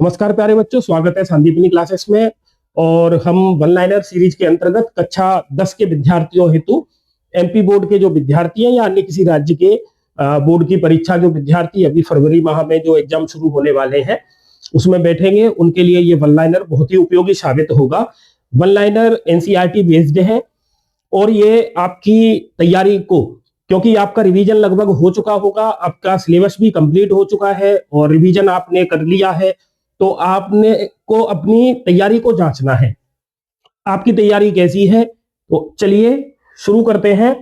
नमस्कार प्यारे बच्चों, स्वागत है संदीपनी क्लासेस में। और हम वन लाइनर सीरीज के अंतर्गत कक्षा 10 के विद्यार्थियों हेतु एमपी बोर्ड के जो विद्यार्थी हैं या अन्य किसी राज्य के बोर्ड की परीक्षा जो विद्यार्थी अभी फरवरी माह में जो एग्जाम शुरू होने वाले हैं उसमें बैठेंगे, उनके लिए ये वन लाइनर बहुत ही उपयोगी साबित होगा। वन लाइनर एनसीईआरटी बेस्ड है और ये आपकी तैयारी को, क्योंकि आपका रिवीजन लगभग हो चुका होगा, आपका सिलेबस भी कंप्लीट हो चुका है और रिवीजन आपने कर लिया है, तो आपने को अपनी तैयारी को जांचना है। आपकी तैयारी कैसी है? तो चलिए शुरू करते हैं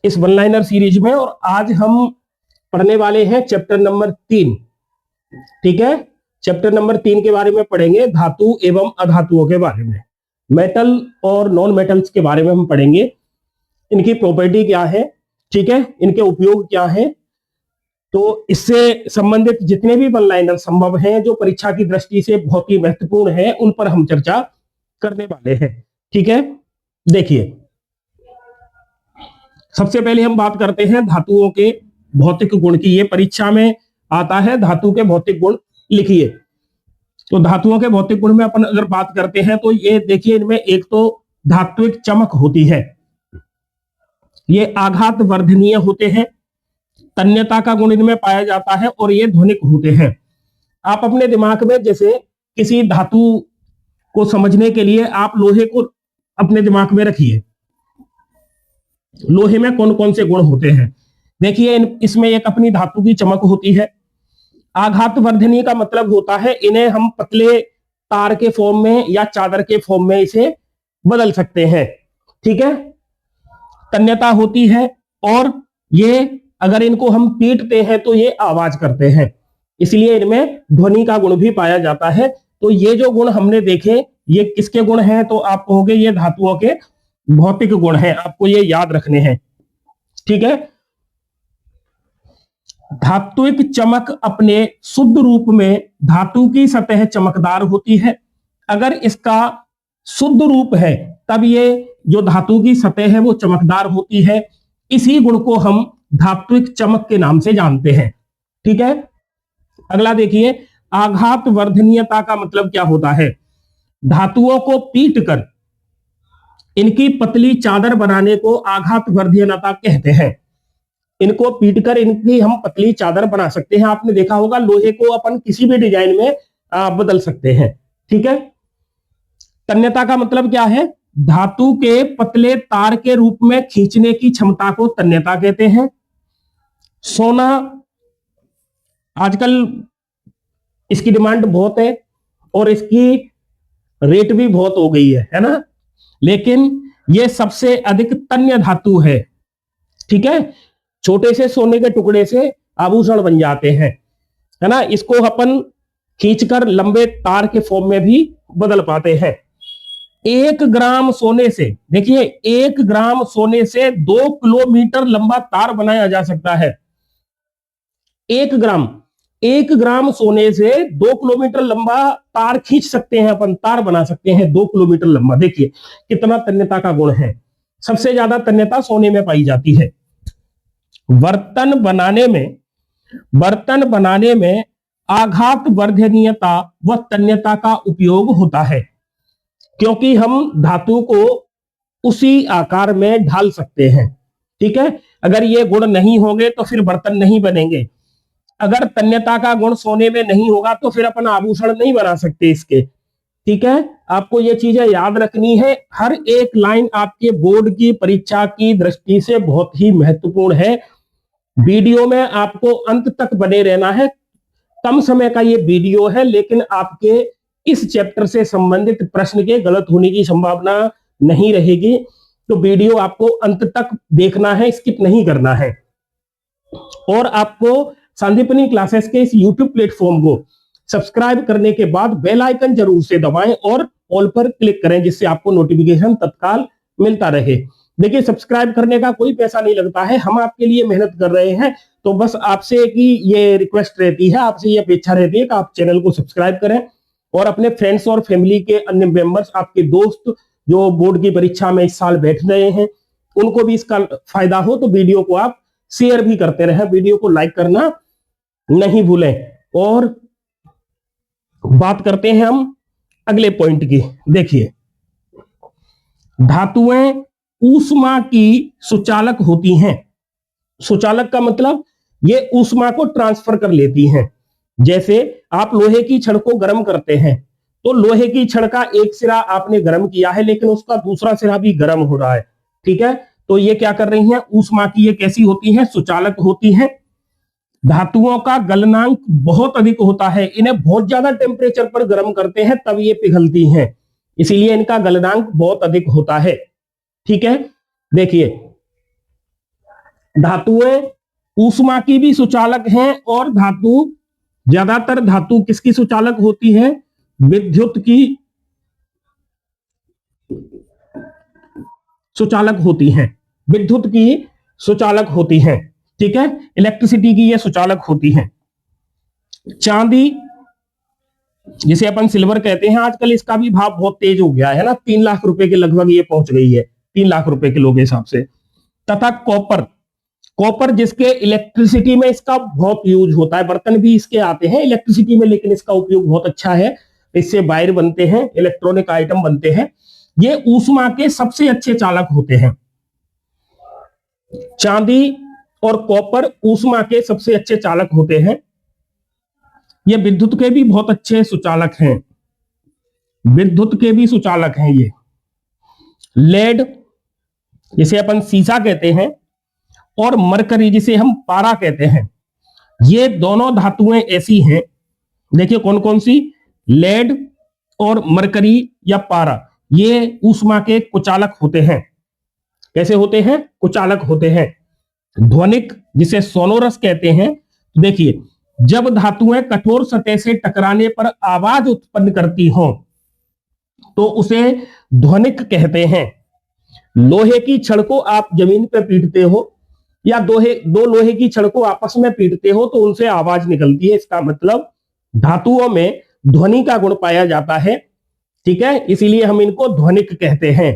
इस वन लाइनर सीरीज में। और आज हम पढ़ने वाले हैं चैप्टर नंबर 3। ठीक है, चैप्टर नंबर 3 के बारे में पढ़ेंगे, धातु एवं अधातुओं के बारे में, मेटल और नॉन मेटल्स के बारे में हम पढ़ेंगे। इनकी प्रॉपर्टी क्या है, ठीक है, इनके उपयोग क्या है, तो इससे संबंधित जितने भी वन लाइनर संभव हैं जो परीक्षा की दृष्टि से बहुत ही महत्वपूर्ण है, उन पर हम चर्चा करने वाले हैं। ठीक है, देखिए सबसे पहले हम बात करते हैं धातुओं के भौतिक गुण की। ये परीक्षा में आता है, धातु के भौतिक गुण लिखिए। तो धातुओं के भौतिक गुण में अपन अगर बात करते हैं तो ये देखिए, इनमें एक तो धात्विक चमक होती है, ये आघात वर्धनीय होते हैं, तन्यता का गुण इनमें पाया जाता है और ये ध्वनिक होते हैं। आप अपने दिमाग में जैसे किसी धातु को समझने के लिए आप लोहे को अपने दिमाग में रखिए, लोहे में कौन कौन से गुण होते हैं। देखिए इसमें एक अपनी धातु की चमक होती है। आघात वर्धनीय का मतलब होता है इन्हें हम पतले तार के फॉर्म में या चादर के फॉर्म में इसे बदल सकते हैं। ठीक है, तन्यता होती है और ये अगर इनको हम पीटते हैं तो ये आवाज करते हैं, इसलिए इनमें ध्वनि का गुण भी पाया जाता है। तो ये जो गुण हमने देखे ये किसके गुण हैं? तो आप कहोगे ये धातुओं के भौतिक गुण हैं, आपको ये याद रखने हैं। ठीक है, धात्विक चमक अपने शुद्ध रूप में धातु की सतह चमकदार होती है। अगर इसका शुद्ध रूप है तब ये जो धातु की सतह है वो चमकदार होती है। इसी गुण को हम धात्विक चमक के नाम से जानते हैं। ठीक है, अगला देखिए, आघात वर्धनीयता का मतलब क्या होता है? धातुओं को पीटकर इनकी पतली चादर बनाने को आघात वर्धनीयता कहते हैं। इनको पीटकर इनकी हम पतली चादर बना सकते हैं। आपने देखा होगा लोहे को अपन किसी भी डिजाइन में बदल सकते हैं। ठीक है, तन्यता का मतलब क्या है? धातु के पतले तार के रूप में खींचने की क्षमता को तन्यता कहते हैं। सोना आजकल इसकी डिमांड बहुत है और इसकी रेट भी बहुत हो गई है ना, लेकिन यह सबसे अधिक तन्य धातु है। ठीक है, छोटे से सोने के टुकड़े से आभूषण बन जाते हैं, है ना। इसको अपन खींचकर लंबे तार के फॉर्म में भी बदल पाते हैं। 1 ग्राम सोने से, देखिए 1 ग्राम सोने से 2 किलोमीटर लंबा तार बनाया जा सकता है। 1 ग्राम सोने से 2 किलोमीटर लंबा तार खींच सकते हैं अपन, तार बना सकते हैं 2 किलोमीटर लंबा। देखिए कितना तन्यता का गुण है। सबसे ज्यादा तन्यता सोने में पाई जाती है। बर्तन बनाने में आघात वर्धनीयता व तन्यता का उपयोग होता है, क्योंकि हम धातु को उसी आकार में ढाल सकते हैं। ठीक है, अगर ये गुण नहीं होंगे तो फिर बर्तन नहीं बनेंगे। अगर तन्यता का गुण सोने में नहीं होगा तो फिर अपन आभूषण नहीं बना सकते इसके। ठीक है, आपको ये चीजें याद रखनी है। हर एक लाइन आपके बोर्ड की परीक्षा की दृष्टि से बहुत ही महत्वपूर्ण है। वीडियो में आपको अंत तक बने रहना है। कम समय का ये वीडियो है, लेकिन आपके इस चैप्टर से संबंधित प्रश्न के गलत होने की संभावना नहीं रहेगी। तो वीडियो आपको अंत तक देखना है, स्किप नहीं करना है। और आपको संदीपनी क्लासेस के इस यूट्यूब प्लेटफॉर्म को सब्सक्राइब करने के बाद बेल आइकन जरूर से दबाएं और ऑल पर क्लिक करें, जिससे आपको नोटिफिकेशन तत्काल मिलता रहे। देखिए सब्सक्राइब करने का कोई पैसा नहीं लगता है, हम आपके लिए मेहनत कर रहे हैं। तो बस आपसे की ये रिक्वेस्ट रहती है, आपसे ये अपेक्षा रहती है कि आप चैनल को सब्सक्राइब करें और अपने फ्रेंड्स और फैमिली के अन्य मेंबर्स, आपके दोस्त जो बोर्ड की परीक्षा में इस साल बैठ रहे हैं, उनको भी इसका फायदा हो तो वीडियो को आप शेयर भी करते रहें। वीडियो को लाइक करना नहीं भूलें और बात करते हैं हम अगले पॉइंट की। देखिए, धातुएं ऊष्मा की सुचालक होती हैं। सुचालक का मतलब ये ऊष्मा को ट्रांसफर कर लेती हैं। जैसे आप लोहे की छड़ को गर्म करते हैं, तो लोहे की छड़ का एक सिरा आपने गर्म किया है, लेकिन उसका दूसरा सिरा भी गर्म हो रहा है। ठीक है, तो ये क्या कर रही हैं? ऊष्मा की ये कैसी होती है? सुचालक होती है। धातुओं का गलनांक बहुत अधिक होता है, इन्हें बहुत ज्यादा टेम्परेचर पर गर्म करते हैं तब ये पिघलती हैं, इसीलिए इनका गलनांक बहुत अधिक होता है। ठीक है, देखिए, धातुएं ऊष्मा की भी सुचालक हैं, और ज्यादातर धातु किसकी सुचालक होती है? विद्युत की सुचालक होती हैं। विद्युत की सुचालक होती हैं। ठीक है, इलेक्ट्रिसिटी की ये सुचालक होती हैं। चांदी, जिसे अपन सिल्वर कहते हैं, आजकल इसका भी भाव बहुत तेज हो गया है ना, 3 लाख रुपए के लगभग ये पहुंच गई है, 3 लाख रुपए किलो के हिसाब से। तथा कॉपर, कॉपर जिसके इलेक्ट्रिसिटी में इसका बहुत यूज होता है, बर्तन भी इसके आते हैं इलेक्ट्रिसिटी में, लेकिन इसका उपयोग बहुत अच्छा है, इससे वायर बनते हैं, इलेक्ट्रॉनिक आइटम बनते हैं। ये ऊष्मा के सबसे अच्छे चालक होते हैं। चांदी और कॉपर ऊष्मा के सबसे अच्छे चालक होते हैं। ये विद्युत के भी बहुत अच्छे सुचालक हैं, विद्युत के भी सुचालक हैं ये। लेड, जिसे अपन सीसा कहते हैं, और मरकरी, जिसे हम पारा कहते हैं, ये दोनों धातुएं ऐसी हैं। देखिए कौन कौन सी? लेड और मरकरी या पारा, ये ऊष्मा के कुचालक होते हैं। कैसे होते हैं? कुचालक होते हैं। ध्वनिक, जिसे सोनोरस कहते हैं, देखिए, जब धातुएं कठोर सतह से टकराने पर आवाज उत्पन्न करती हों तो उसे ध्वनिक कहते हैं। लोहे की छड़ को आप जमीन पर पीटते हो, या दो लोहे की छड़ को आपस में पीटते हो, तो उनसे आवाज निकलती है। इसका मतलब धातुओं में ध्वनि का गुण पाया जाता है। ठीक है, इसीलिए हम इनको ध्वनिक कहते हैं।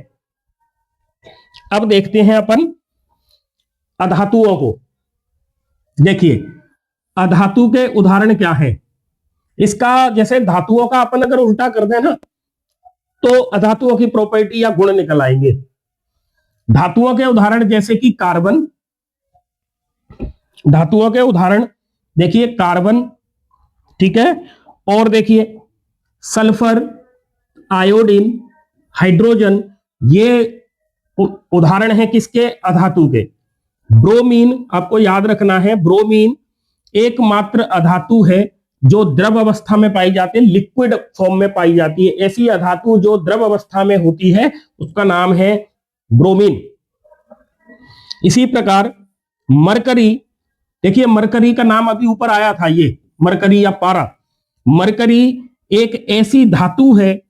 अब देखते हैं अपन अधातुओं को। देखिए, अधातु के उदाहरण क्या है? इसका, जैसे धातुओं का अपन अगर उल्टा कर दें ना, तो अधातुओं की प्रॉपर्टी या गुण निकल आएंगे। धातुओं के उदाहरण जैसे कि कार्बन, धातुओं के उदाहरण देखिए कार्बन, ठीक है, और देखिए सल्फर, आयोडीन, हाइड्रोजन, ये उदाहरण है किसके? अधातु के। ब्रोमीन, आपको याद रखना है, ब्रोमीन एकमात्र अधातु है जो द्रव अवस्था में पाई जाती है, लिक्विड फॉर्म में पाई जाती है। ऐसी अधातु जो द्रव अवस्था में होती है उसका नाम है ब्रोमीन। इसी प्रकार मरकरी, देखिए मरकरी का नाम अभी ऊपर आया था, ये मरकरी या पारा। मरकरी एक ऐसी धातु है,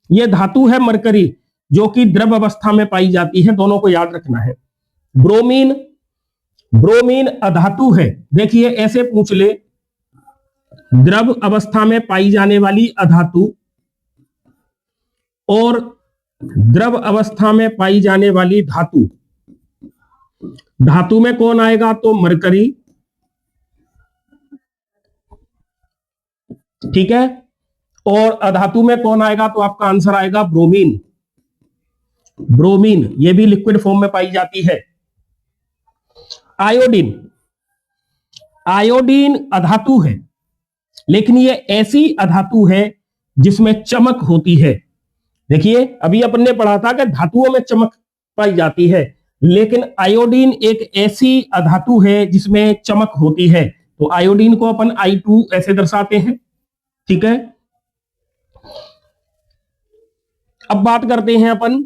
यह धातु है मरकरी, जो कि द्रव अवस्था में पाई जाती है, दोनों को याद रखना है। ब्रोमीन, ब्रोमीन अधातु है। देखिए ऐसे पूछ ले, द्रव अवस्था में पाई जाने वाली अधातु और द्रव अवस्था में पाई जाने वाली धातु, धातु में कौन आएगा? तो मरकरी। ठीक है, और अधातु में कौन आएगा? तो आपका आंसर आएगा ब्रोमीन। ब्रोमीन ये भी लिक्विड फॉर्म में पाई जाती है। आयोडीन, आयोडीन अधातु है, लेकिन ये ऐसी अधातु है जिसमें चमक होती है। देखिए अभी अपन ने पढ़ा था कि धातुओं में चमक पाई जाती है, लेकिन आयोडीन एक ऐसी अधातु है जिसमें चमक होती है, तो आयोडीन को अपन I2 ऐसे दर्शाते हैं। ठीक है, अब बात करते हैं अपन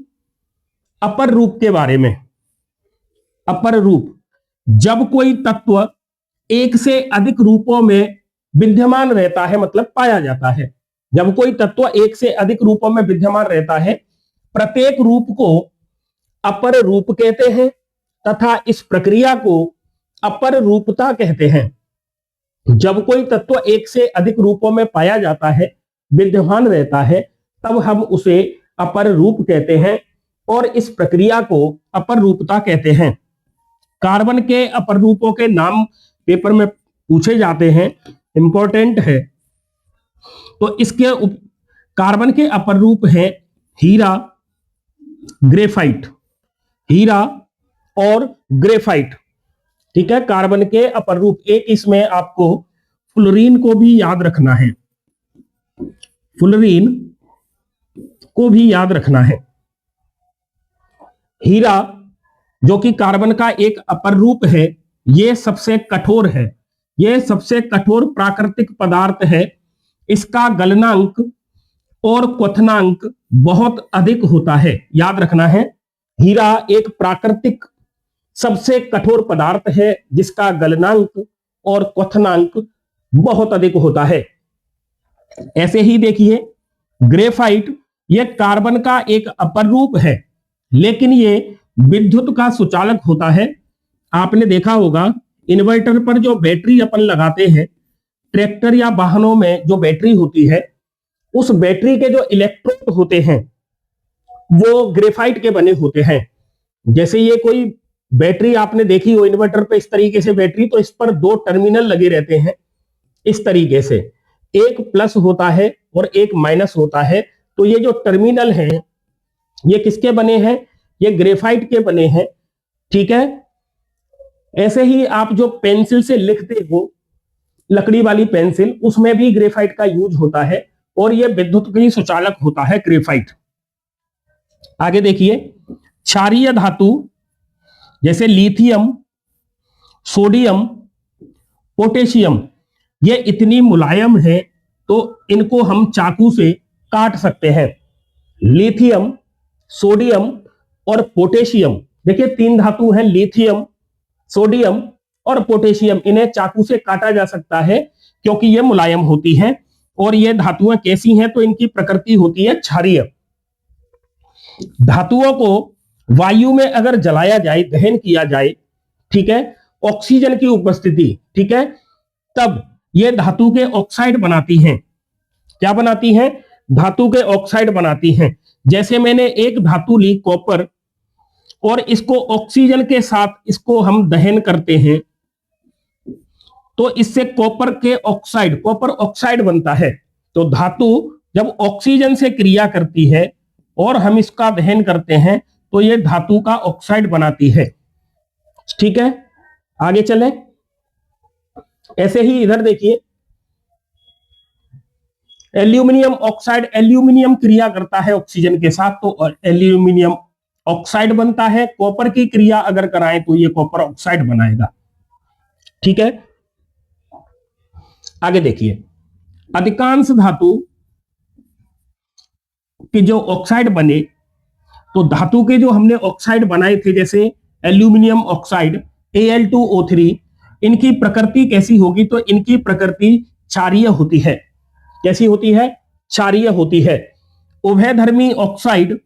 अपर रूप के बारे में। अपर रूप, जब कोई तत्व एक से अधिक रूपों में विद्यमान रहता है, मतलब पाया जाता है। जब कोई तत्व एक से अधिक रूपों में विद्यमान रहता है, प्रत्येक रूप को अपर रूप कहते हैं तथा इस प्रक्रिया को अपर रूपता कहते हैं। जब कोई तत्व एक से अधिक रूपों में पाया जाता है, विद्यमान रहता है, तब हम उसे अपर रूप कहते हैं और इस प्रक्रिया को अपर रूपता कहते हैं। कार्बन के अपर रूपों के नाम पेपर में पूछे जाते हैं, इंपॉर्टेंट है। तो इसके कार्बन के अपर रूप है हीरा, ग्रेफाइट, हीरा और ग्रेफाइट। ठीक है, कार्बन के अपर रूप। एक इसमें आपको फ्लोरीन को भी याद रखना है, फ्लोरीन को भी याद रखना है। हीरा जो कि कार्बन का एक अपर रूप है, यह सबसे कठोर है, यह सबसे कठोर प्राकृतिक पदार्थ है। इसका गलनांक और क्वथनांक बहुत अधिक होता है, याद रखना है। हीरा एक प्राकृतिक सबसे कठोर पदार्थ है जिसका गलनांक और क्वथनांक बहुत अधिक होता है। ऐसे ही देखिए ग्रेफाइट, यह कार्बन का एक अपर रूप है, लेकिन यह विद्युत का सुचालक होता है। आपने देखा होगा इन्वर्टर पर जो बैटरी अपन लगाते हैं, ट्रैक्टर या वाहनों में जो बैटरी होती है, उस बैटरी के जो इलेक्ट्रोड होते हैं वो ग्रेफाइट के बने होते हैं। जैसे ये कोई बैटरी आपने देखी हो इन्वर्टर पे, इस तरीके से बैटरी, तो इस पर दो टर्मिनल लगे रहते हैं इस तरीके से, एक प्लस होता है और एक माइनस होता है। तो ये जो टर्मिनल हैं ये किसके बने हैं? ये ग्रेफाइट के बने हैं। ठीक है, ऐसे ही आप जो पेंसिल से लिखते हो, लकड़ी वाली पेंसिल, उसमें भी ग्रेफाइट का यूज होता है और यह विद्युत की सुचालक होता है ग्रेफाइट। आगे देखिए क्षारीय धातु जैसे लिथियम, सोडियम, पोटेशियम, ये इतनी मुलायम है तो इनको हम चाकू से काट सकते हैं। लिथियम, सोडियम और पोटेशियम, देखिए तीन धातु हैं, लिथियम, सोडियम और पोटेशियम। इन्हें चाकू से काटा जा सकता है क्योंकि ये मुलायम होती हैं। और ये धातुएं कैसी हैं? तो इनकी प्रकृति होती है क्षारीय। धातुओं को वायु में अगर जलाया जाए, दहन किया जाए, ठीक है, ऑक्सीजन की उपस्थिति, ठीक है, तब ये धातु के ऑक्साइड बनाती हैं। क्या बनाती हैं? धातु के ऑक्साइड बनाती हैं। जैसे मैंने एक धातु ली कॉपर, और इसको ऑक्सीजन के साथ इसको हम दहन करते हैं तो इससे कॉपर के ऑक्साइड, कॉपर ऑक्साइड बनता है। तो धातु जब ऑक्सीजन से क्रिया करती है और हम इसका दहन करते हैं तो ये धातु का ऑक्साइड बनाती है। ठीक है, आगे चलें। ऐसे ही इधर देखिए एल्यूमिनियम ऑक्साइड, एल्यूमिनियम क्रिया करता है ऑक्सीजन के साथ तो एल्यूमिनियम ऑक्साइड बनता है। कॉपर की क्रिया अगर कराएं तो ये कॉपर ऑक्साइड बनाएगा। ठीक है, आगे देखिए अधिकांश धातु के जो ऑक्साइड बने, तो धातु के जो हमने ऑक्साइड बनाए थे जैसे एल्यूमिनियम ऑक्साइड Al2O3, इनकी प्रकृति कैसी होगी? तो इनकी प्रकृति क्षारीय होती है। कैसी होती है? क्षारीय होती है। उभयधर्मी ऑक्साइड,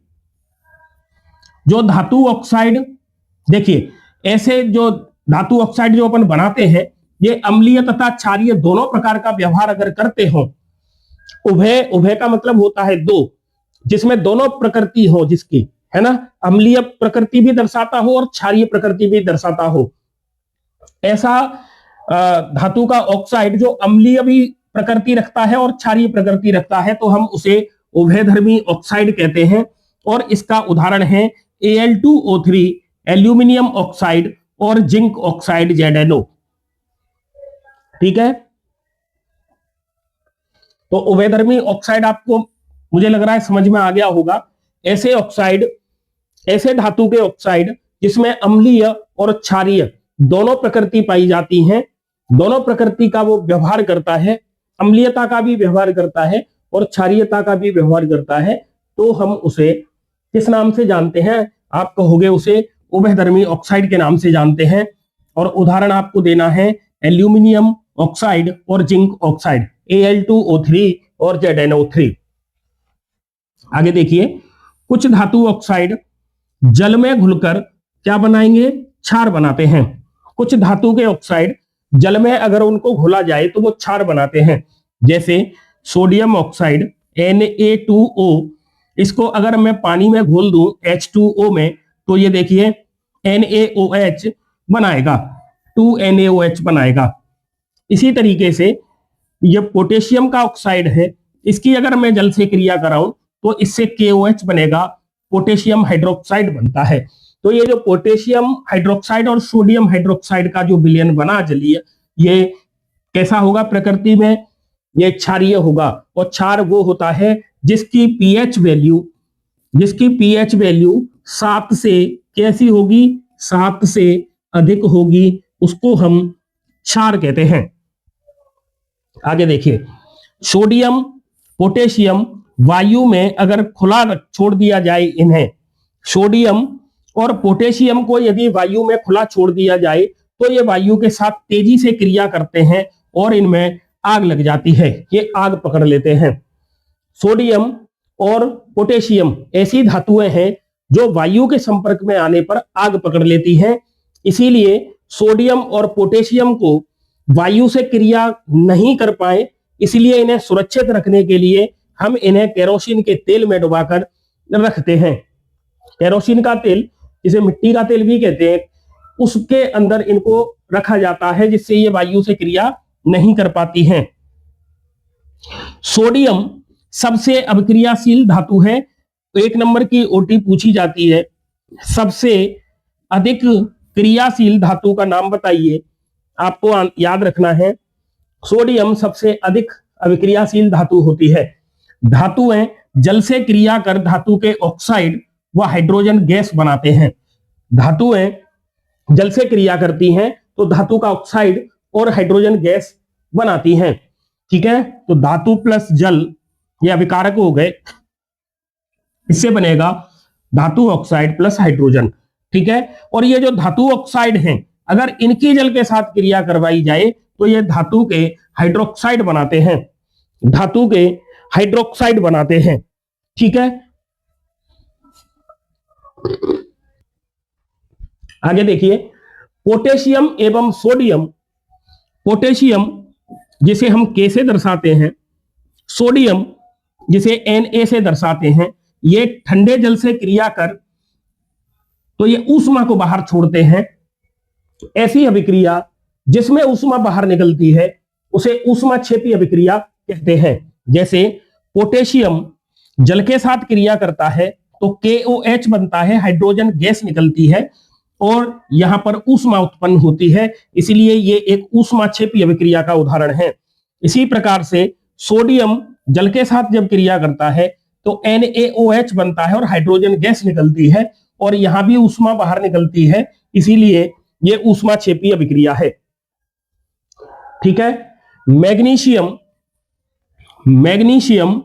जो धातु ऑक्साइड, देखिए ऐसे जो धातु ऑक्साइड जो अपन बनाते हैं ये अम्लीय तथा क्षारीय दोनों प्रकार का व्यवहार अगर करते हो, उभय, उभय का मतलब होता है दो, जिसमें दोनों प्रकृति हो जिसकी, है ना, अम्लीय प्रकृति भी दर्शाता हो और क्षारीय प्रकृति भी दर्शाता हो, ऐसा धातु का ऑक्साइड जो अम्लीय भी प्रकृति रखता है और क्षारीय प्रकृति रखता है, तो हम उसे उभयधर्मी ऑक्साइड कहते हैं। और इसका उदाहरण है Al2O3, एल्यूमिनियम ऑक्साइड और जिंक ऑक्साइड ZnO। ठीक है, तो उभयधर्मी ऑक्साइड आपको मुझे लग रहा है समझ में आ गया होगा। ऐसे ऑक्साइड, ऐसे धातु के ऑक्साइड जिसमें अम्लीय और क्षारीय दोनों प्रकृति पाई जाती हैं, दोनों प्रकृति का वो व्यवहार करता है, अम्लीयता का भी व्यवहार करता है और क्षारीयता का भी व्यवहार करता है, तो हम उसे किस नाम से जानते हैं? आप कहोगे उसे उभयधर्मी ऑक्साइड के नाम से जानते हैं। और उदाहरण आपको देना है एल्यूमिनियम ऑक्साइड और जिंक ऑक्साइड, Al2O3 और ZnO3। आगे देखिए कुछ धातु ऑक्साइड जल में घुलकर क्या बनाएंगे? क्षार बनाते हैं। कुछ धातु के ऑक्साइड जल में अगर उनको घुला जाए तो वो क्षार बनाते हैं। जैसे सोडियम ऑक्साइड Na2O, इसको अगर मैं पानी में घोल दूं H2O में, तो ये देखिए NaOH बनाएगा, 2NaOH बनाएगा। इसी तरीके से ये पोटेशियम का ऑक्साइड है, इसकी अगर मैं जल से क्रिया कराऊं तो इससे KOH बनेगा, पोटेशियम हाइड्रोक्साइड बनता है। तो ये जो पोटेशियम हाइड्रोक्साइड और सोडियम हाइड्रोक्साइड का जो विलयन बना जलीय, ये कैसा होगा प्रकृति में? ये क्षारीय होगा। और क्षार वो होता है जिसकी पीएच वैल्यू 7 से कैसी होगी? 7 से अधिक होगी, उसको हम क्षार कहते हैं। आगे देखिए, सोडियम पोटेशियम वायु में अगर खुला छोड़ दिया जाए इन्हें, सोडियम और पोटेशियम को यदि वायु में खुला छोड़ दिया जाए तो ये वायु के साथ तेजी से क्रिया करते हैं और इनमें आग लग जाती है, ये आग पकड़ लेते हैं। सोडियम और पोटेशियम ऐसी धातुएं हैं जो वायु के संपर्क में आने पर आग पकड़ लेती हैं। इसीलिए सोडियम और पोटेशियम को वायु से क्रिया नहीं कर पाए, इसलिए इन्हें सुरक्षित रखने के लिए हम इन्हें केरोसिन के तेल में डुबाकर रखते हैं। केरोसिन का तेल, जिसे मिट्टी का तेल भी कहते हैं, उसके अंदर इनको रखा जाता है जिससे ये वायु से क्रिया नहीं कर पाती हैं। सोडियम सबसे अभिक्रियाशील धातु है। 1 नंबर की ओटी पूछी जाती है, सबसे अधिक क्रियाशील धातु का नाम बताइए। आपको याद रखना है, सोडियम सबसे अधिक अभिक्रियाशील धातु होती है। धातुएं जल से क्रिया कर धातु के ऑक्साइड व हाइड्रोजन गैस बनाते हैं। धातुएं जल से क्रिया करती हैं तो धातु का ऑक्साइड और हाइड्रोजन गैस बनाती हैं। ठीक है, तो धातु प्लस जल ये अभिकारक हो गए, इससे बनेगा धातु ऑक्साइड प्लस हाइड्रोजन। ठीक है, और ये जो धातु ऑक्साइड हैं, अगर इनकी जल के साथ क्रिया करवाई जाए तो ये धातु के हाइड्रोक्साइड बनाते हैं, धातु के हाइड्रोक्साइड बनाते हैं। ठीक है, आगे देखिए, पोटेशियम एवं सोडियम, पोटेशियम जिसे हम K से दर्शाते हैं, सोडियम जिसे Na से दर्शाते हैं, ये ठंडे जल से क्रिया कर तो ये ऊष्मा को बाहर छोड़ते हैं। ऐसी अभिक्रिया जिसमें ऊष्मा बाहर निकलती है उसे ऊष्माक्षेपी अभिक्रिया कहते हैं। जैसे पोटेशियम जल के साथ क्रिया करता है तो KOH बनता है, हाइड्रोजन गैस निकलती है और यहां पर ऊष्मा उत्पन्न होती है, इसलिए ये एक ऊष्माक्षेपी अभिक्रिया का उदाहरण है। इसी प्रकार से सोडियम जल के साथ जब क्रिया करता है तो NaOH बनता है और हाइड्रोजन गैस निकलती है और यहां भी ऊष्मा बाहर निकलती है, इसीलिए ये ऊष्माक्षेपी अभिक्रिया है। ठीक है, मैग्नीशियम, मैग्नीशियम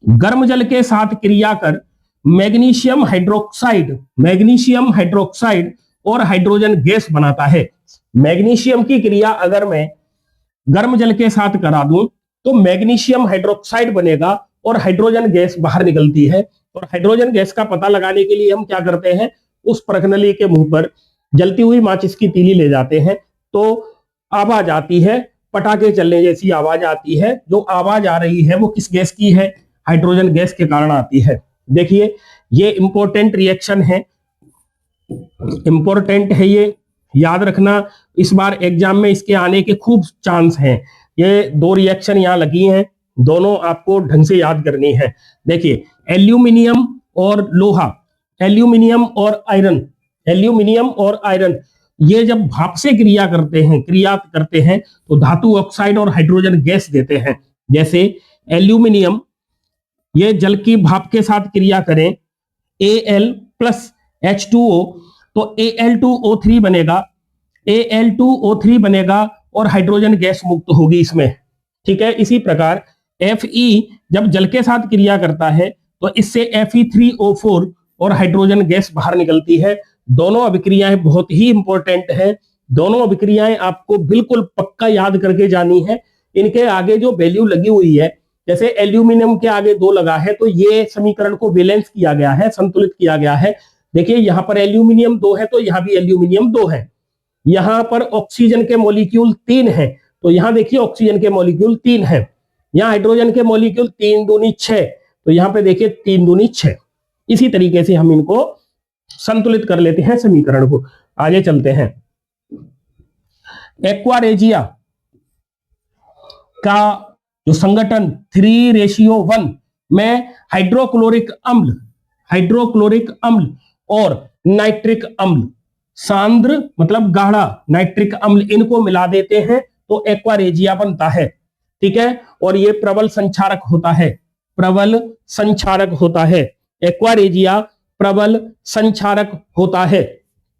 गर्म जल के साथ क्रिया कर मैग्नीशियम हाइड्रोक्साइड और हाइड्रोजन गैस बनाता है। मैग्नीशियम की क्रिया अगर मैं गर्म जल के साथ करा दूं तो मैग्नीशियम हाइड्रोक्साइड बनेगा और हाइड्रोजन गैस बाहर निकलती है। और हाइड्रोजन गैस का पता लगाने के लिए हम क्या करते हैं, उस परखनली के मुंह पर जलती हुई माचिस की तीली ले जाते हैं तो आवाज आती है, पटाखे चलने जैसी आवाज आती है। जो आवाज आ रही है वो किस गैस की है? हाइड्रोजन गैस के कारण आती है। देखिए, ये इंपॉर्टेंट रिएक्शन है, इंपॉर्टेंट है, ये याद रखना। इस बार एग्जाम में इसके आने के खूब चांस हैं। ये 2 रिएक्शन यहाँ लगी हैं, दोनों आपको ढंग से याद करनी है। देखिए, एल्यूमिनियम और लोहा, एल्यूमिनियम और आयरन ये जब भाप से क्रिया करते हैं तो धातु ऑक्साइड और हाइड्रोजन गैस देते हैं। जैसे एल्यूमिनियम ये जल की भाप के साथ क्रिया करें Al प्लस H2O तो Al2O3 बनेगा और हाइड्रोजन गैस मुक्त होगी इसमें। ठीक है, इसी प्रकार Fe जब जल के साथ क्रिया करता है तो इससे Fe3O4 और हाइड्रोजन गैस बाहर निकलती है। दोनों अभिक्रियाएं बहुत ही इंपॉर्टेंट हैं, दोनों अभिक्रियाएं आपको बिल्कुल पक्का याद करके जानी है। इनके आगे जो वैल्यू लगी हुई है, जैसे एल्यूमिनियम के आगे 2 लगा है तो ये समीकरण को बैलेंस किया गया है, संतुलित किया गया है। देखिए, यहां पर एल्यूमिनियम 2 है तो यहां भी एल्यूमिनियम 2 है। यहां पर ऑक्सीजन के मॉलिक्यूल 3 है तो यहां देखिए ऑक्सीजन के मॉलिक्यूल 3 है। यहां हाइड्रोजन के मॉलिक्यूल 3 दूनी 6 तो यहां पे देखिए 3 दूनी 6। इसी तरीके से हम इनको संतुलित कर लेते हैं समीकरण को। आगे चलते हैं। एक्वा रेजिया का जो संगठन 3:1 में हाइड्रोक्लोरिक अम्ल और नाइट्रिक अम्ल, सांद्र मतलब गाढ़ा नाइट्रिक अम्ल, इनको मिला देते हैं तो एक्वारेजिया बनता है। ठीक है, और ये प्रबल संक्षारक होता है, प्रबल संक्षारक होता है। एक्वारेजिया प्रबल संक्षारक होता है।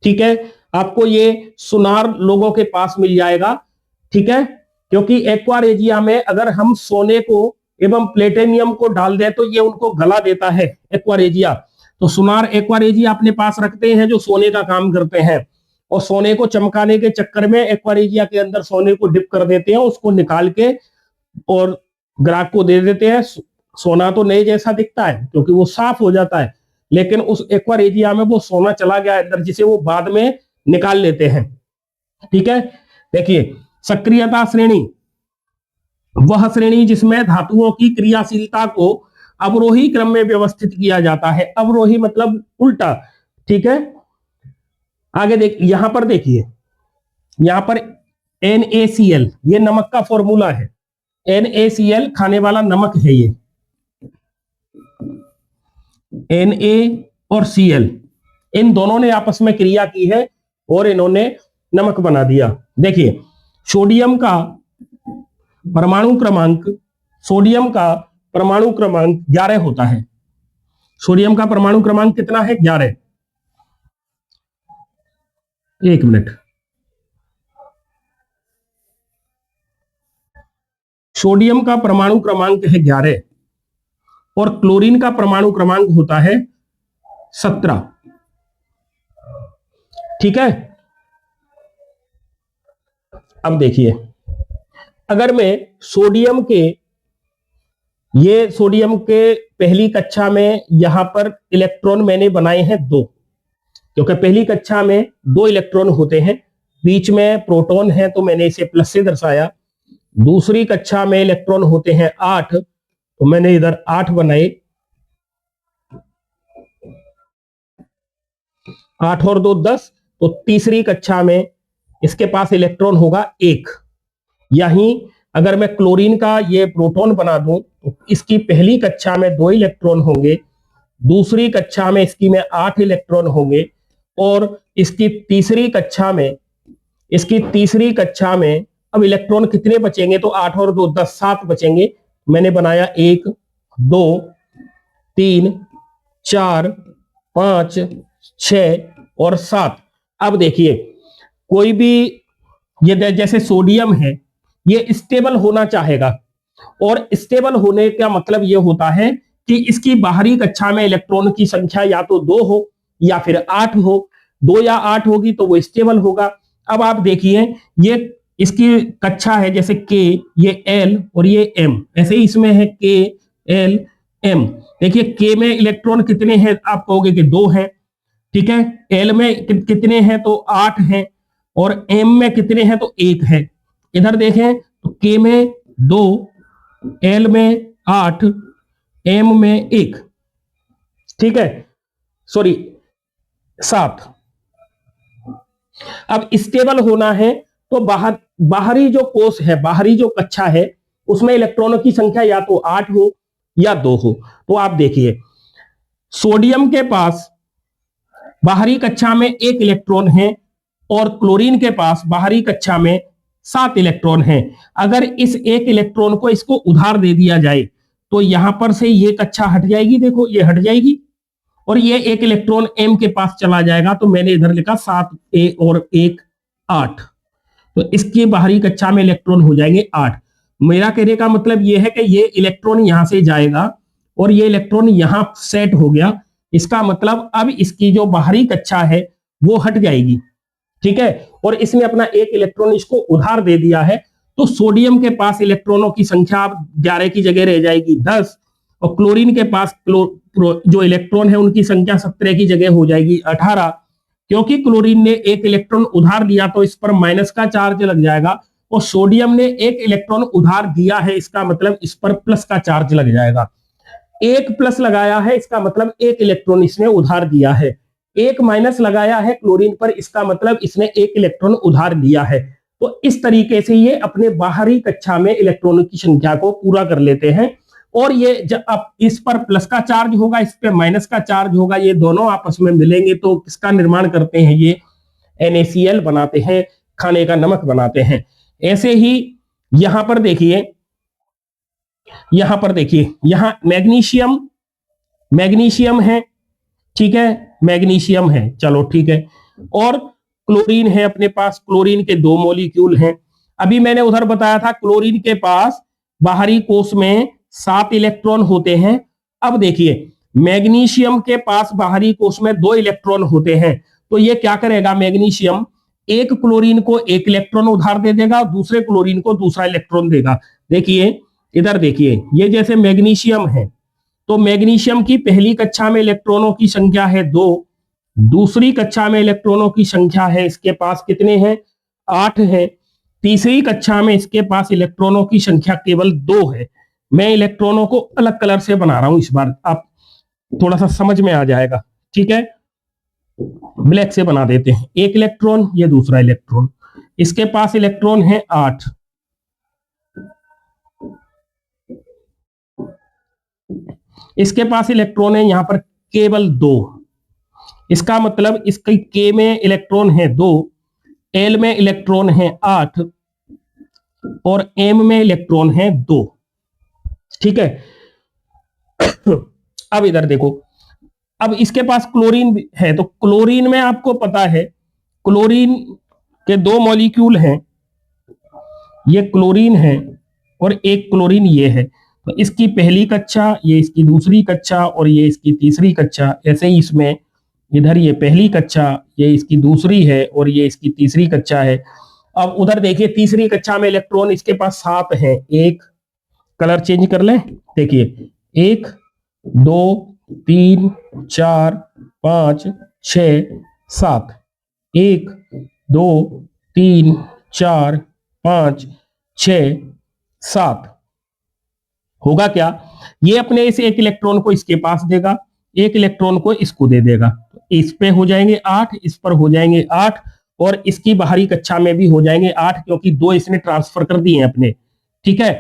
ठीक है, आपको ये सुनार लोगों के पास मिल जाएगा। ठीक है, क्योंकि एक्वारेजिया में अगर हम सोने को एवं प्लेटिनियम को डाल दें तो ये उनको गला देता है एक्वारेजिया। तो सुनार एक्वारेजिया अपने पास रखते हैं जो सोने का काम करते हैं, और सोने को चमकाने के चक्कर में एक्वारेजिया के अंदर सोने को डिप कर देते हैं, उसको निकाल के और ग्राहक को दे देते हैं। सोना तो नए जैसा दिखता है क्योंकि वो साफ हो जाता है, लेकिन उस एक्वारेजिया में वो सोना चला गया अंदर, जिसे वो बाद में निकाल लेते हैं। ठीक है, देखिए सक्रियता श्रेणी वह श्रेणी जिसमें धातुओं की क्रियाशीलता को अवरोही क्रम में व्यवस्थित किया जाता है। अवरोही मतलब उल्टा। ठीक है, आगे यहां पर देखिए, यहां पर NaCl ये नमक का फॉर्मूला है। NaCl खाने वाला नमक है। ये Na और Cl इन दोनों ने आपस में क्रिया की है और इन्होंने नमक बना दिया। देखिए सोडियम का परमाणु क्रमांक 11 होता है। सोडियम का परमाणु क्रमांक कितना है? 11। एक मिनट, सोडियम का परमाणु क्रमांक है 11 और क्लोरीन का परमाणु क्रमांक होता है 17। ठीक है, अब देखिए अगर मैं सोडियम के पहली कक्षा में यहां पर इलेक्ट्रॉन मैंने बनाए हैं 2, क्योंकि पहली कक्षा में 2 इलेक्ट्रॉन होते हैं, बीच में प्रोटॉन है तो मैंने इसे प्लस से दर्शाया। दूसरी कक्षा में इलेक्ट्रॉन होते हैं 8 तो मैंने इधर 8 बनाए, 8 और 2 10। तो तीसरी कक्षा में इसके पास इलेक्ट्रॉन होगा 1। यहीं अगर मैं क्लोरीन का ये प्रोटॉन बना दूं तो इसकी पहली कक्षा में 2 इलेक्ट्रॉन होंगे, दूसरी कक्षा में इसकी में 8 इलेक्ट्रॉन होंगे, और इसकी तीसरी कक्षा में अब इलेक्ट्रॉन कितने बचेंगे? तो 8 और 2 10, 7 बचेंगे। मैंने बनाया 1 2 3 4 5 6 और 7। अब देखिए कोई भी ये जैसे सोडियम है ये स्टेबल होना चाहेगा, और स्टेबल होने का मतलब ये होता है कि इसकी बाहरी कक्षा में इलेक्ट्रॉन की संख्या या तो 2 हो या फिर 8 हो। 2 या 8 होगी तो वो स्टेबल होगा। अब आप देखिए ये इसकी कक्षा है जैसे K, ये L और ये M, ऐसे ही इसमें है K L M। देखिए K में इलेक्ट्रॉन कितने हैं? आप कहोगे कि 2 हैं। ठीक है, L में कितने हैं? तो 8 हैं, और M में कितने हैं? तो 1 है। इधर देखें तो K में 2, L में 8, M में 1। ठीक है, सॉरी 7। अब स्टेबल होना है तो बाहरी जो कोश है, बाहरी जो कक्षा है, उसमें इलेक्ट्रॉनों की संख्या या तो 8 हो या 2 हो। तो आप देखिए सोडियम के पास बाहरी कक्षा में 1 इलेक्ट्रॉन है और क्लोरीन के पास बाहरी कक्षा में 7 इलेक्ट्रॉन हैं। अगर इस 1 इलेक्ट्रॉन को इसको उधार दे दिया जाए तो यहां पर से ये कक्षा हट जाएगी, देखो ये हट जाएगी, और ये 1 इलेक्ट्रॉन M के पास चला जाएगा। तो मैंने इधर लिखा 7A और 1 8, तो इसकी बाहरी कक्षा में इलेक्ट्रॉन हो जाएंगे 8। मेरा कहने का मतलब ये है कि ये इलेक्ट्रॉन यहां से जाएगा और ये इलेक्ट्रॉन यहां सेट हो गया। इसका मतलब अब इसकी जो बाहरी कक्षा है वो हट जाएगी। ठीक है, और इसने अपना 1 इलेक्ट्रॉन इसको उधार दे दिया है, तो सोडियम के पास इलेक्ट्रॉनों की संख्या अब 11 की जगह रह जाएगी 10, और क्लोरीन के पास जो इलेक्ट्रॉन है उनकी संख्या 17 की जगह हो जाएगी 18। क्योंकि क्लोरीन ने 1 इलेक्ट्रॉन उधार लिया तो इस पर माइनस का चार्ज लग जाएगा, और सोडियम ने 1 इलेक्ट्रॉन उधार दिया है, इसका मतलब इस पर प्लस का चार्ज लग जाएगा। 1 प्लस लगाया है, इसका मतलब 1 इलेक्ट्रॉन इसने उधार दिया है। 1 माइनस लगाया है क्लोरीन पर, इसका मतलब इसने 1 इलेक्ट्रॉन उधार लिया है। तो इस तरीके से ये अपने बाहरी कक्षा में इलेक्ट्रॉनों की संख्या को पूरा कर लेते हैं। और ये जब अब इस पर प्लस का चार्ज होगा, इस पे माइनस का चार्ज होगा, ये दोनों आपस में मिलेंगे तो किसका निर्माण करते हैं, ये NaCl बनाते हैं, खाने का नमक बनाते हैं। ऐसे ही यहां पर देखिए, यहां मैग्नीशियम है, ठीक है, मैग्नीशियम है, चलो ठीक है। और क्लोरीन है अपने पास, क्लोरीन के 2 मॉलिक्यूल हैं। अभी मैंने उधर बताया था क्लोरीन के पास बाहरी कोश में 7 इलेक्ट्रॉन होते हैं। अब देखिए मैग्नीशियम के पास बाहरी कोश में 2 इलेक्ट्रॉन होते हैं, तो ये क्या करेगा, मैग्नीशियम एक क्लोरीन को 1 इलेक्ट्रॉन उधार दे देगा और दूसरे क्लोरीन को दूसरा इलेक्ट्रॉन देगा। देखिए इधर देखिए, ये जैसे मैग्नीशियम है तो मैग्नीशियम की पहली कक्षा में इलेक्ट्रॉनों की संख्या है 2, दूसरी कक्षा में इलेक्ट्रॉनों की संख्या है इसके पास कितने हैं, 8 है, तीसरी कक्षा में इसके पास इलेक्ट्रॉनों की संख्या केवल 2 है। मैं इलेक्ट्रॉनों को अलग कलर से बना रहा हूं इस बार, आप थोड़ा सा समझ में आ जाएगा, ठीक है। ब्लैक से बना देते हैं, 1 इलेक्ट्रॉन, ये दूसरा इलेक्ट्रॉन, इसके पास इलेक्ट्रॉन है 8, इसके पास इलेक्ट्रॉन है यहां पर केवल 2। इसका मतलब इसके के में इलेक्ट्रॉन है 2, एल में इलेक्ट्रॉन है 8 और एम में इलेक्ट्रॉन है 2, ठीक है। अब इधर देखो, अब इसके पास क्लोरीन है, तो क्लोरीन में आपको पता है क्लोरीन के 2 मॉलिक्यूल हैं, ये क्लोरीन है और एक क्लोरीन ये है, तो इसकी पहली कक्षा, ये इसकी दूसरी कक्षा और ये इसकी तीसरी कक्षा। ऐसे ही इसमें इधर ये पहली कक्षा, ये इसकी दूसरी है और ये इसकी तीसरी कक्षा है। अब उधर देखिए तीसरी कक्षा में इलेक्ट्रॉन इसके पास 7 है, एक कलर चेंज कर लें, देखिए 1 2 3 4 5 6 7, 1 2 3 4 5 6 7, होगा क्या, ये अपने इस 1 इलेक्ट्रॉन को इसके पास देगा, 1 इलेक्ट्रॉन को इसको दे देगा, तो इस पे हो जाएंगे 8, इस पर हो जाएंगे 8 और इसकी बाहरी कक्षा में भी हो जाएंगे 8, क्योंकि 2 इसने ट्रांसफर कर दिए हैं अपने, ठीक है।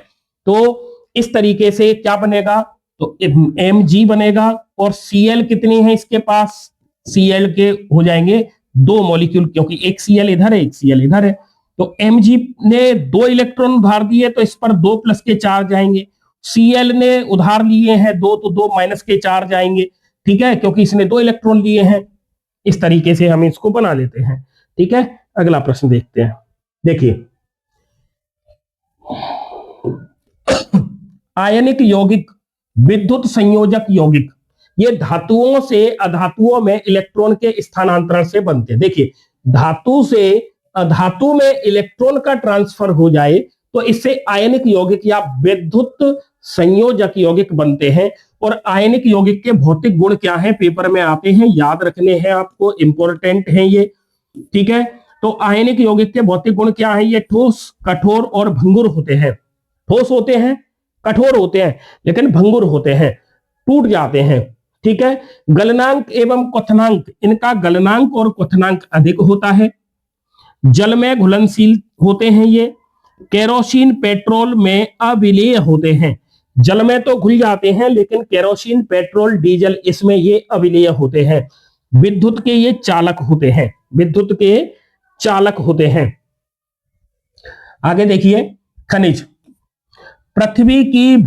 तो इस तरीके से क्या बनेगा, तो Mg बनेगा और Cl कितनी है इसके पास, Cl के हो जाएंगे 2 मॉलिक्यूल, क्योंकि एक Cl इधर है एक Cl इधर है, तो Mg ने 2 इलेक्ट्रॉन उधार दिए तो इस पर 2 प्लस के चार्ज आएंगे, Cl ने उधार लिए हैं 2 तो 2 माइनस के चार्ज आएंगे, ठीक है, क्योंकि इसने 2 इलेक्ट्रॉन लिए हैं। इस तरीके से हम इसको बना लेते हैं, ठीक है। अगला प्रश्न देखते हैं, देखिए आयनिक यौगिक, विद्युत संयोजक यौगिक, ये धातुओं से अधातुओं में इलेक्ट्रॉन के स्थानांतरण से बनते हैं। देखिए धातु से अधातु में इलेक्ट्रॉन का ट्रांसफर हो जाए तो इससे आयनिक यौगिक या विद्युत संयोजक यौगिक बनते हैं। और आयनिक यौगिक के भौतिक गुण क्या हैं, पेपर में आते हैं, याद रखने हैं आपको, इंपॉर्टेंट हैं ये, ठीक है। तो आयनिक यौगिक के भौतिक गुण क्या है, ये ठोस, कठोर और भंगुर होते हैं। ठोस होते हैं, कठोर होते हैं, लेकिन भंगुर होते हैं, टूट जाते हैं, ठीक है। गलनांक एवं क्वथनांक, इनका गलनांक और क्वथनांक अधिक होता है। जल में घुलनशील होते हैं ये। केरोसिन पेट्रोल में अविलेय होते हैं, जल में तो घुल जाते हैं लेकिन केरोसिन पेट्रोल डीजल इसमें ये अविलेय होते हैं। विद्युत के ये चालक होते हैं, विद्युत के चालक होते हैं। आगे देखिए खनिज, पृथ्वी की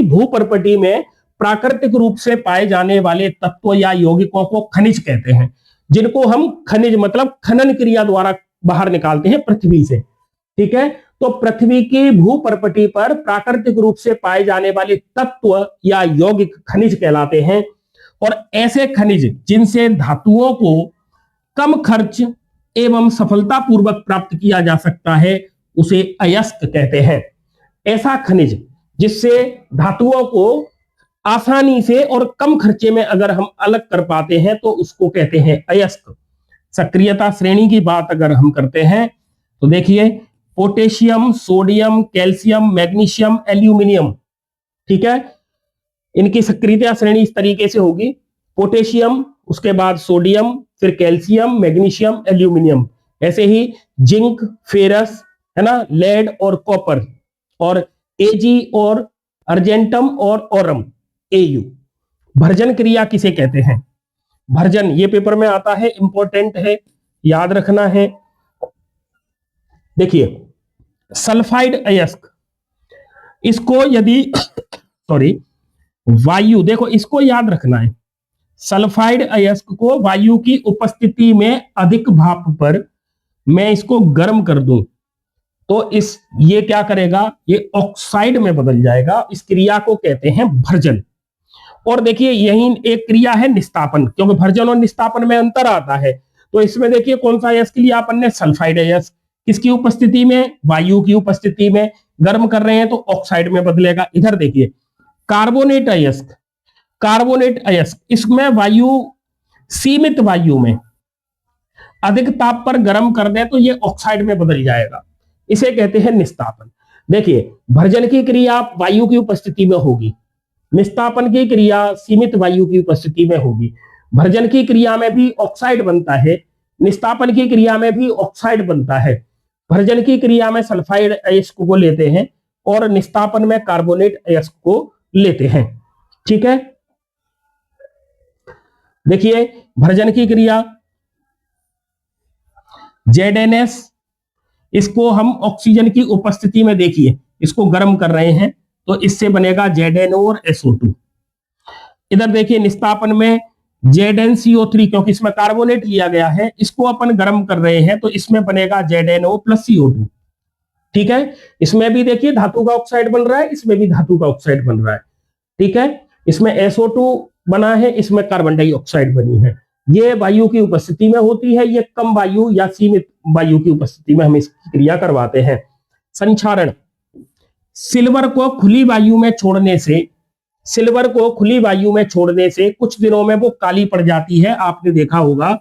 भूपर्पटी में प्राकृतिक रूप से पाए जाने वाले तत्व या यौगिकों को खनिज कहते हैं, जिनको हम खनिज मतलब खनन क्रिया द्वारा बाहर निकालते हैं पृथ्वी से, ठीक है। तो पृथ्वी की भूपर्पटी पर प्राकृतिक रूप से पाए जाने वाले तत्व या यौगिक खनिज कहलाते हैं। और ऐसे खनिज जिनसे धातुओं को कम खर्च एवं सफलतापूर्वक प्राप्त किया जा सकता है उसे अयस्क कहते हैं। ऐसा खनिज जिससे धातुओं को आसानी से और कम खर्चे में अगर हम अलग कर पाते हैं तो उसको कहते हैं अयस्क। सक्रियता श्रेणी की बात अगर हम करते हैं तो देखिए potassium, sodium, calcium, magnesium, aluminium, ठीक है, इनकी सक्रियता श्रेणी इस तरीके से होगी, पोटेशियम, उसके बाद सोडियम, फिर कैल्शियम, मैग्नीशियम, एल्यूमिनियम, ऐसे ही जिंक, फेरस, है ना, लेड और कॉपर, और एजी और अर्जेंटम और ओरम, एयू। भर्जन क्रिया किसे कहते हैं? भर्जन, ये पेपर में आता है, इंपॉर्टेंट है, याद रखना है। देखिए सल्फाइड अयस्क, इसको यदि सॉरी वायु, देखो इसको याद रखना है, सल्फाइड अयस्क को वायु की उपस्थिति में अधिक भाप पर मैं इसको गर्म कर दूं तो ये क्या करेगा, ये ऑक्साइड में बदल जाएगा। इस क्रिया को कहते हैं भर्जन। और देखिए यही एक क्रिया है निस्तापन, क्योंकि भर्जन और निस्तापन में अंतर आता है। तो इसमें देखिए कौन सा अयस्क लिया अपन ने, सल्फाइड अयस्क, किसकी उपस्थिति में, वायु की उपस्थिति में गर्म कर रहे हैं तो ऑक्साइड में बदलेगा। इधर देखिए कार्बोनेट अयस्क, कार्बोनेट अयस्क, इसमें वायु, सीमित वायु में अधिक ताप पर गर्म कर दे तो ये ऑक्साइड में बदल जाएगा, इसे कहते हैं निस्तापन। देखिए भर्जन की क्रिया वायु की उपस्थिति में होगी, निस्तापन की क्रिया सीमित वायु की उपस्थिति में होगी। भर्जन की क्रिया में भी ऑक्साइड बनता है, निस्तापन की क्रिया में भी ऑक्साइड बनता है। भर्जन की क्रिया में सल्फाइड अयस्क को लेते हैं और निस्तापन में कार्बोनेट अयस्क को लेते हैं। ठीक है, देखिए भर्जन की क्रिया ZNS, इसको हम ऑक्सीजन की उपस्थिति में देखिए इसको गर्म कर रहे हैं तो इससे बनेगा ZNO और SO2। इधर देखिए निस्तापन में ZnCO3, क्योंकि इसमें कार्बोनेट लिया गया है, इसको अपन गर्म कर रहे हैं तो इसमें बनेगा ZNO प्लस CO2। ठीक है, इसमें भी देखिए धातु का ऑक्साइड बन रहा है, इसमें भी धातु का ऑक्साइड बन रहा है। ठीक है, इसमें SO2 बना है, इसमें कार्बन डाइऑक्साइड बनी है। ये वायु की उपस्थिति में होती है, ये कम वायु या सीमित वायु की उपस्थिति में हम इसकी क्रिया करवाते हैं। संक्षारण, सिल्वर को खुली वायु में छोड़ने से, सिल्वर को खुली वायु में छोड़ने से कुछ दिनों में वो काली पड़ जाती है, आपने देखा होगा।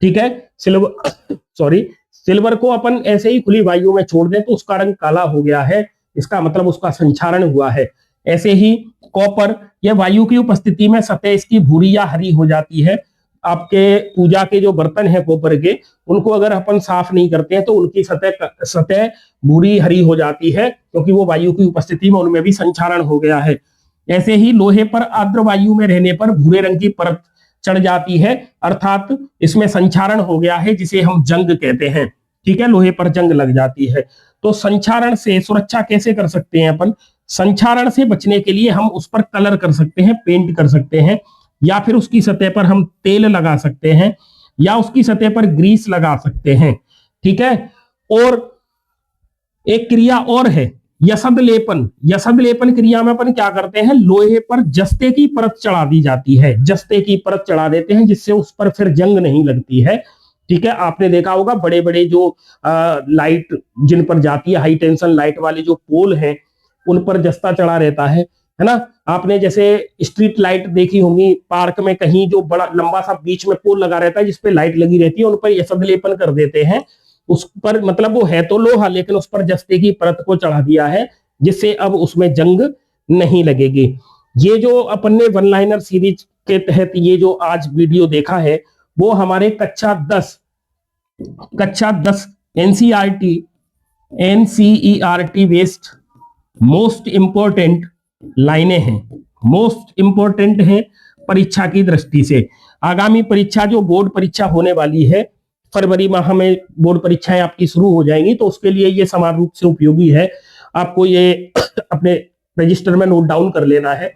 ठीक है, सिल्वर को अपन ऐसे ही खुली वायु में छोड़ दें तो उसका रंग काला हो गया है, इसका मतलब उसका संक्षारण हुआ है। ऐसे ही कॉपर, यह वायु की उपस्थिति में सतह इसकी भूरी या हरी हो जाती है। आपके पूजा के जो बर्तन हैं कॉपर के, उनको अगर अपन साफ नहीं करते हैं तो उनकी सतह भूरी हरी हो जाती है, क्योंकि वो वायु की उपस्थिति में उनमें भी संक्षारण हो गया है। ऐसे ही लोहे पर आर्द्र वायु में रहने पर भूरे रंग की परत चढ़ जाती है, अर्थात इसमें संक्षारण हो गया है, जिसे हम जंग कहते हैं। ठीक है, लोहे पर जंग लग जाती है। तो संक्षारण से सुरक्षा कैसे कर सकते हैं अपन? संक्षारण से बचने के लिए हम उस पर कलर कर सकते हैं, पेंट कर सकते हैं, या फिर उसकी सतह पर हम तेल लगा सकते हैं, या उसकी सतह पर ग्रीस लगा सकते हैं। ठीक है, और एक क्रिया और है यसद लेपन। यसद लेपन क्रिया में अपन क्या करते हैं, लोहे पर जस्ते की परत चढ़ा दी जाती है, जस्ते की परत चढ़ा देते हैं, जिससे उस पर फिर जंग नहीं लगती है। ठीक है, आपने देखा होगा बड़े बड़े जो लाइट जिन पर जाती है, हाई टेंशन लाइट वाले जो पोल हैं, उन पर जस्ता चढ़ा रहता है ना। आपने जैसे स्ट्रीट लाइट देखी होंगी पार्क में, कहीं जो बड़ा लंबा सा बीच में पोल लगा रहता है जिसपे लाइट लगी रहती है, उन पर यसद लेपन कर देते हैं। उस पर मतलब वो है तो लोहा, लेकिन उस पर जस्ते की परत को चढ़ा दिया है, जिससे अब उसमें जंग नहीं लगेगी। ये जो अपन ने वन लाइनर सीरीज के तहत ये जो आज वीडियो देखा है, वो हमारे कक्षा 10 एनसीईआरटी बेस्ड मोस्ट इंपोर्टेंट लाइनें हैं, मोस्ट इंपोर्टेंट है परीक्षा की दृष्टि से। आगामी परीक्षा जो बोर्ड परीक्षा होने वाली है, फरवरी माह में बोर्ड परीक्षाएं आपकी शुरू हो जाएंगी, तो उसके लिए ये समान रूप से उपयोगी है। आपको ये अपने रजिस्टर में नोट डाउन कर लेना है,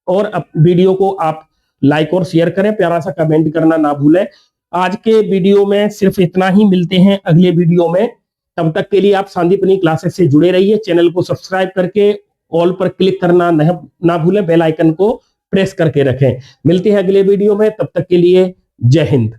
और वीडियो को आप लाइक और शेयर करें, प्यारा सा कमेंट करना ना भूलें। आज के वीडियो में सिर्फ इतना ही, मिलते हैं अगले वीडियो में। तब तक के लिए आप संदीपनी क्लासेस से जुड़े रहिए, चैनल को सब्सक्राइब करके ऑल पर क्लिक करना ना भूलें, बेल आइकन को प्रेस करके रखें। मिलते हैं अगले वीडियो में, तब तक के लिए जय हिंद।